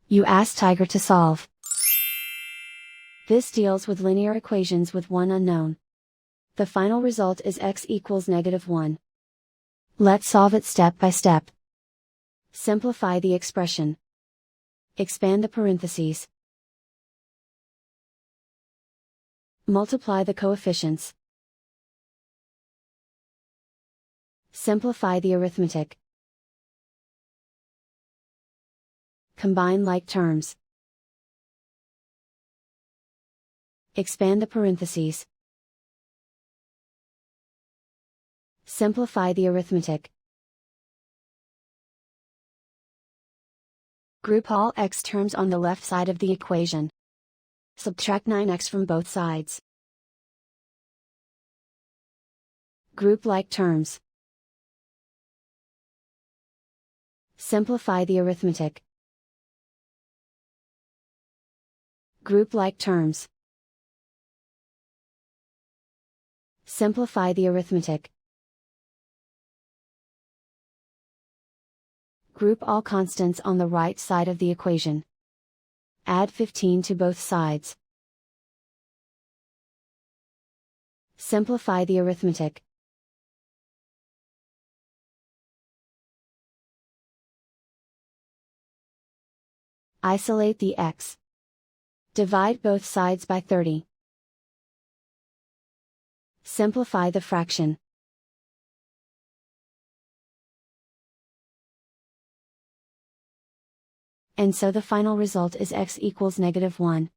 You ask Tiger to solve. This deals with linear equations with one unknown. The final result is x equals -1. Let's solve it step by step. Simplify the expression. Expand the parentheses. Multiply the coefficients. Simplify the arithmetic. Combine like terms. Expand the parentheses. Simplify the arithmetic. Group all x terms on the left side of the equation. Subtract 9x from both sides. Group like terms. Simplify the arithmetic. Group like terms. Simplify the arithmetic. Group all constants on the right side of the equation. Add 15 to both sides. Simplify the arithmetic. Isolate the x. Divide both sides by 30. Simplify the fraction. And so the final result is x equals -1.